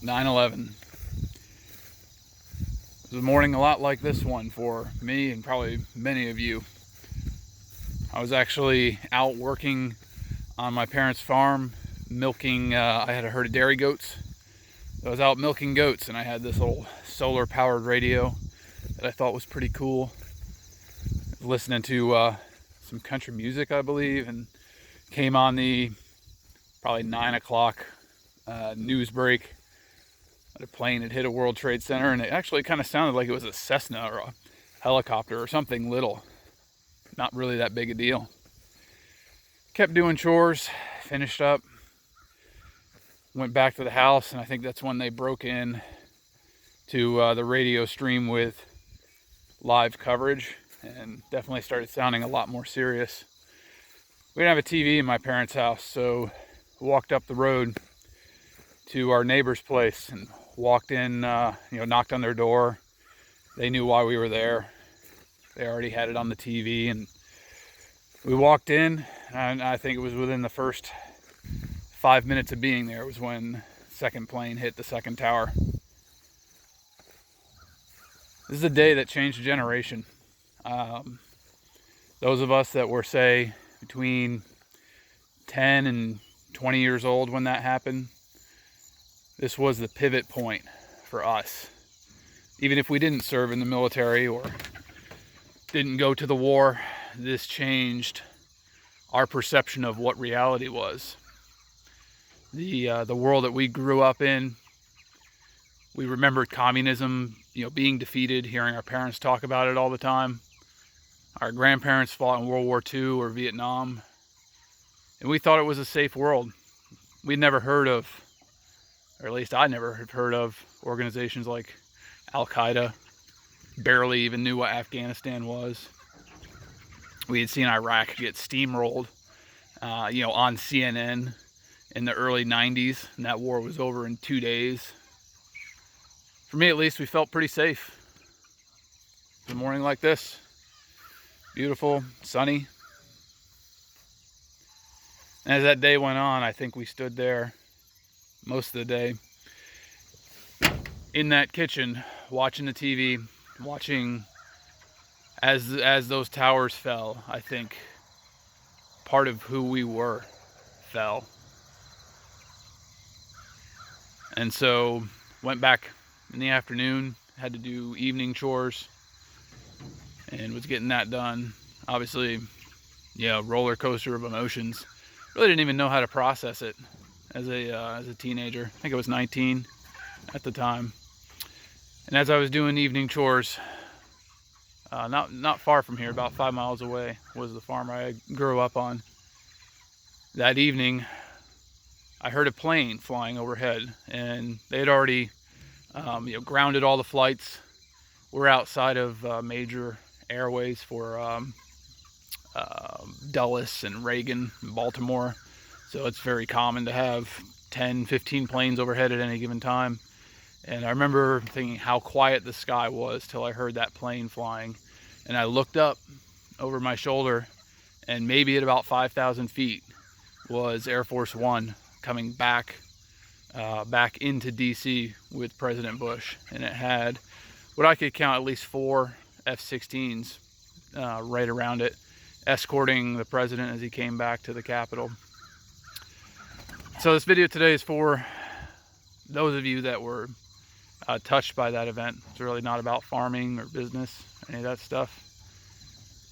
9/11. It was a morning a lot like this one for me and probably many of you. I was actually out working on my parents' farm, milking. I had a herd of dairy goats. I was out milking goats, and I had this little solar-powered radio that I thought was pretty cool. I was listening to some country music, I believe, and came on the probably 9 o'clock news break. A plane had hit a World Trade Center, and it actually kind of sounded like it was a Cessna or a helicopter or something little. Not really that big a deal. Kept doing chores, finished up, went back to the house, and I think that's when they broke in to the radio stream with live coverage, and definitely started sounding a lot more serious. We didn't have a TV in my parents' house, so we walked up the road to our neighbor's place and walked in, knocked on their door. They knew why we were there. They already had it on the TV, and we walked in, and I think it was within the first 5 minutes of being there was when the second plane hit the second tower. This is a day that changed a generation. Those of us that were, say, between 10 and 20 years old when that happened, this was the pivot point for us. Even if we didn't serve in the military or didn't go to the war, this changed our perception of what reality was. The world that we grew up in, we remembered communism, being defeated, hearing our parents talk about it all the time. Our grandparents fought in World War II or Vietnam, and we thought it was a safe world. We'd never heard of, or at least I never had heard of, organizations like Al-Qaeda. Barely even knew what Afghanistan was. We had seen Iraq get steamrolled, on CNN in the early 90s, and that war was over in 2 days. For me, at least, we felt pretty safe. A morning like this, beautiful, sunny. And as that day went on, I think we stood there most of the day in that kitchen, watching the TV, watching as those towers fell. I think part of who we were fell. And so went back in the afternoon, had to do evening chores, and was getting that done. Obviously, roller coaster of emotions. Really didn't even know how to process it as a teenager. I think I was 19 at the time. And as I was doing evening chores, not far from here, about 5 miles away, was the farm I grew up on. That evening, I heard a plane flying overhead, and they had already, grounded all the flights. We're outside of major airways for Dulles and Reagan and Baltimore, so it's very common to have 10, 15 planes overhead at any given time. And I remember thinking how quiet the sky was till I heard that plane flying. And I looked up over my shoulder, and maybe at about 5,000 feet was Air Force One coming back into DC with President Bush. And it had what I could count at least 4 F-16s right around it, escorting the president as he came back to the Capitol. So this video today is for those of you that were touched by that event. It's really not about farming or business, any of that stuff.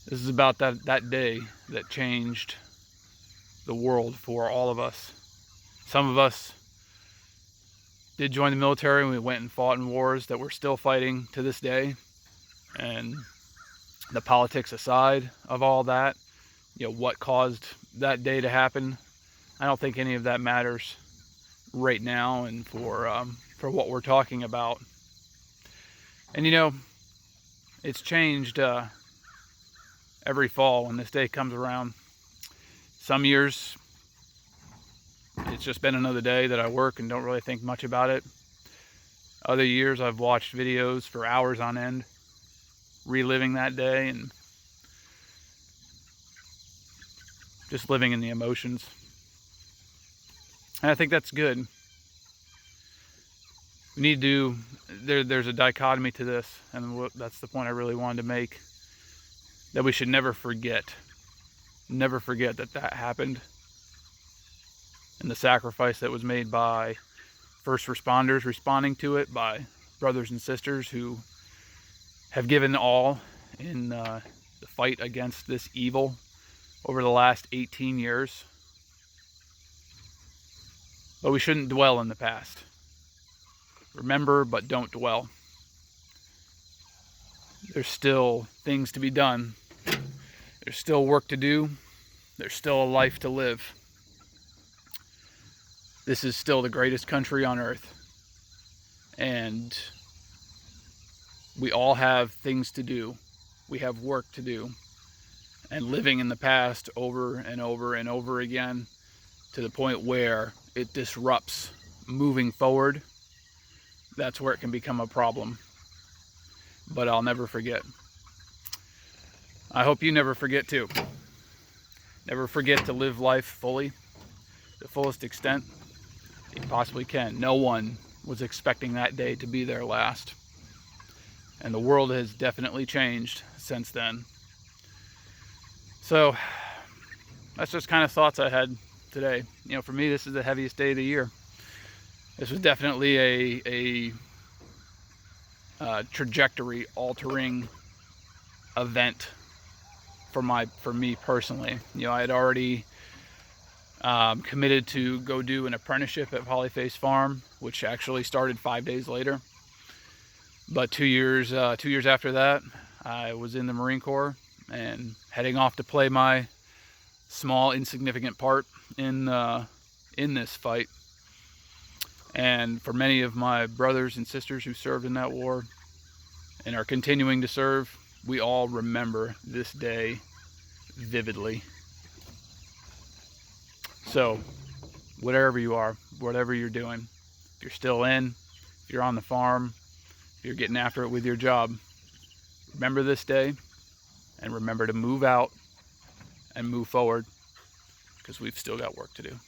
This is about that day that changed the world for all of us. Some of us did join the military, and we went and fought in wars that we're still fighting to this day. And the politics aside of all that, what caused that day to happen, I don't think any of that matters right now and for what we're talking about. And it's changed every fall when this day comes around. Some years it's just been another day that I work and don't really think much about it. Other years I've watched videos for hours on end, reliving that day and just living in the emotions. And I think that's good. We need to, there's a dichotomy to this, and that's the point I really wanted to make, that we should never forget that that happened, and the sacrifice that was made by first responders responding to it, by brothers and sisters who have given all in the fight against this evil over the last 18 years. But we shouldn't dwell in the past. Remember, but don't dwell. There's still things to be done. There's still work to do. There's still a life to live. This is still the greatest country on earth. And we all have things to do. We have work to do. And living in the past over and over and over again to the point where it disrupts moving forward, that's where it can become a problem. But I'll never forget. I hope you never forget too. Never forget to live life fully, the fullest extent you possibly can. No one was expecting that day to be their last. And the world has definitely changed since then. So that's just kind of thoughts I had today. You know, for me, this is the heaviest day of the year. This was definitely a trajectory altering event for me personally. You know, I had already committed to go do an apprenticeship at Polyface Farm, which actually started 5 days later. But 2 years after that, I was in the Marine Corps and heading off to play my small, insignificant part in this fight. And for many of my brothers and sisters who served in that war and are continuing to serve, we all remember this day vividly. So, whatever you are, whatever you're doing, if you're still in, if you're on the farm, if you're getting after it with your job, remember this day and remember to move out and move forward, because we've still got work to do.